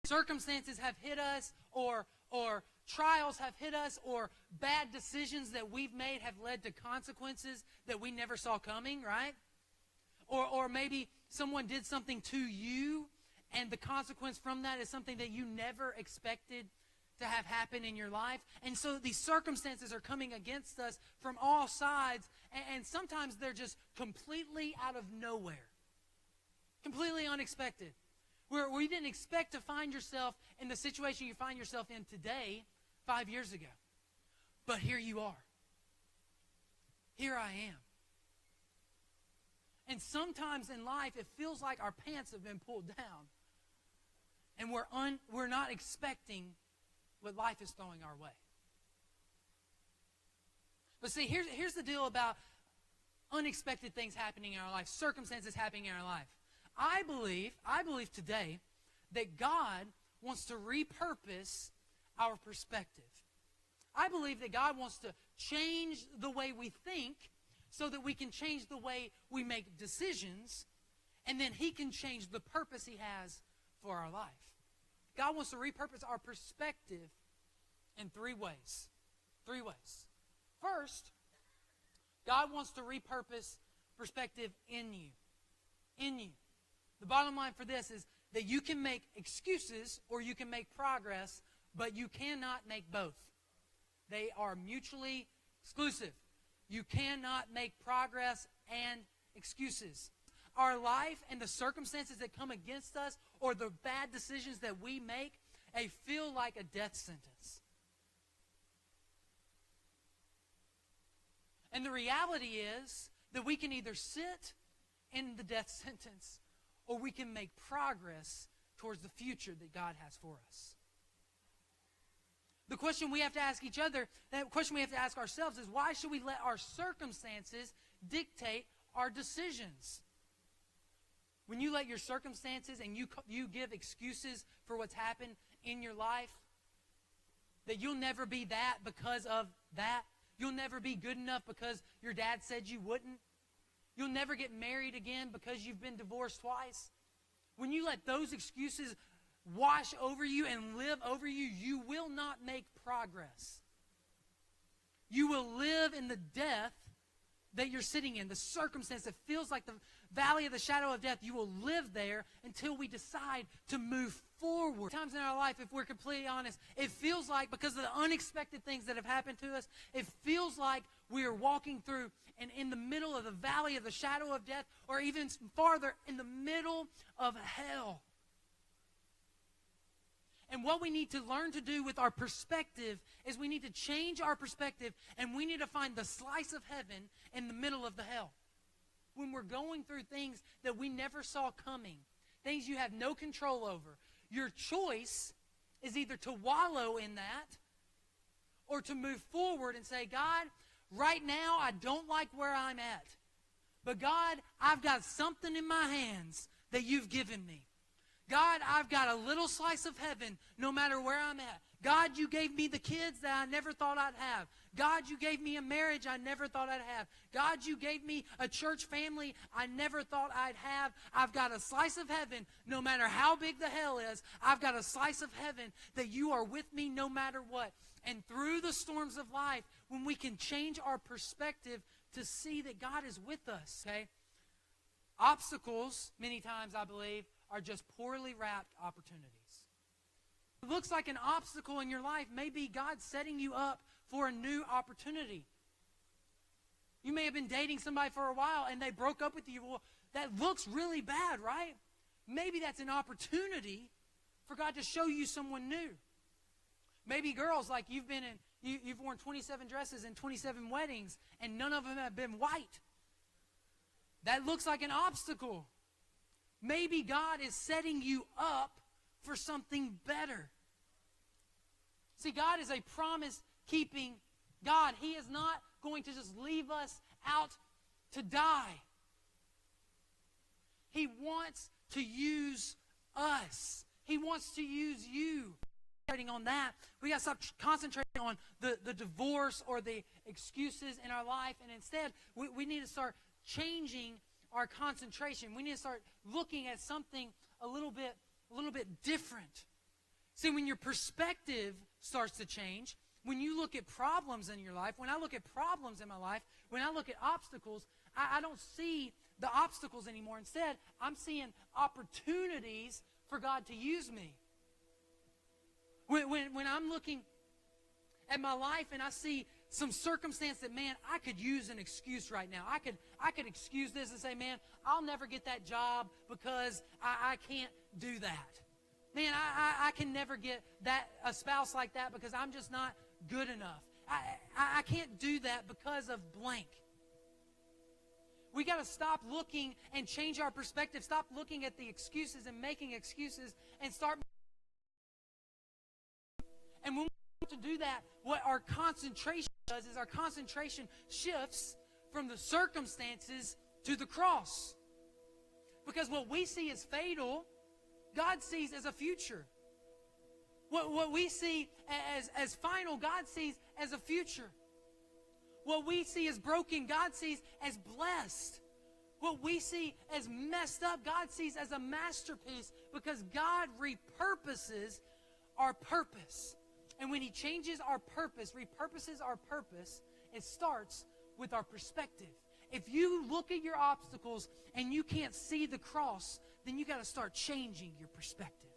Circumstances have hit us, or trials have hit us, or bad decisions that we've made have led to consequences that we never saw coming, right? Or maybe someone did something to you, and the consequence from that is something that you never expected to have happen in your life. And so these circumstances are coming against us from all sides, and sometimes they're just completely out of nowhere. Completely unexpected. Where you didn't expect to find yourself in the situation you find yourself in today 5 years ago. But here you are. Here I am. And sometimes in life, it feels like our pants have been pulled down. And we're not expecting what life is throwing our way. But see, here's the deal about unexpected things happening in our life, circumstances happening in our life. I believe today that God wants to repurpose our perspective. I believe that God wants to change the way we think so that we can change the way we make decisions, and then He can change the purpose He has for our life. God wants to repurpose our perspective in 3 ways. 3 ways. First, God wants to repurpose perspective in you. In you. The bottom line for this is that you can make excuses or you can make progress, but you cannot make both. They are mutually exclusive. You cannot make progress and excuses. Our life and the circumstances that come against us or the bad decisions that we make, they feel like a death sentence. And the reality is that we can either sit in the death sentence or we can make progress towards the future that God has for us. The question we have to ask each other, the question we have to ask ourselves is, why should we let our circumstances dictate our decisions? When you let your circumstances and you give excuses for what's happened in your life, that you'll never be that because of that. You'll never be good enough because your dad said you wouldn't. You'll never get married again because you've been divorced twice. When you let those excuses wash over you and live over you, you will not make progress. You will live in the death that you're sitting in, the circumstance that feels like the valley of the shadow of death. You will live there until we decide to move forward. Times in our life, if we're completely honest, it feels like, because of the unexpected things that have happened to us, it feels like we are walking through and in the middle of the valley of the shadow of death, or even farther, in the middle of hell. And what we need to learn to do with our perspective is we need to change our perspective, and we need to find the slice of heaven in the middle of the hell. When we're going through things that we never saw coming, things you have no control over, your choice is either to wallow in that or to move forward and say, God, right now I don't like where I'm at. But God, I've got something in my hands that you've given me. God, I've got a little slice of heaven no matter where I'm at. God, you gave me the kids that I never thought I'd have. God, you gave me a marriage I never thought I'd have. God, you gave me a church family I never thought I'd have. I've got a slice of heaven no matter how big the hell is. I've got a slice of heaven that you are with me no matter what. And through the storms of life, when we can change our perspective to see that God is with us, okay? Obstacles, many times I believe, are just poorly wrapped opportunities. It looks like an obstacle in your life. Maybe God's setting you up for a new opportunity. You may have been dating somebody for a while and they broke up with you. Well, that looks really bad, right? Maybe that's an opportunity for God to show you someone new. Maybe girls, like you've worn 27 dresses and 27 weddings and none of them have been white. That looks like an obstacle. Maybe God is setting you up for something better. See, God is a promise-keeping God. He is not going to just leave us out to die. He wants to use us. He wants to use you. On that, we got to stop concentrating on the divorce or the excuses in our life, and instead, we need to start changing our concentration. We need to start looking at something a little bit different. See, when your perspective starts to change, when you look at problems in your life, when I look at problems in my life, when I look at obstacles, I don't see the obstacles anymore. Instead, I'm seeing opportunities for God to use me. When I'm looking at my life and I see some circumstance that, man, I could use an excuse right now. I could excuse this and say, man, I'll never get that job because I can't do that. Man, I can never get a spouse like that because I'm just not good enough. I can't do that because of blank. We got to stop looking and change our perspective. Stop looking at the excuses and making excuses and start. And when we start to do that, what our concentration does is our concentration shifts from the circumstances to the cross. Because what we see as fatal, God sees as a future. What we see as final, God sees as a future. What we see as broken, God sees as blessed. What we see as messed up, God sees as a masterpiece, because God repurposes our purpose. And when He changes our purpose, repurposes our purpose, it starts with our perspective. If you look at your obstacles and you can't see the cross, then you got to start changing your perspective.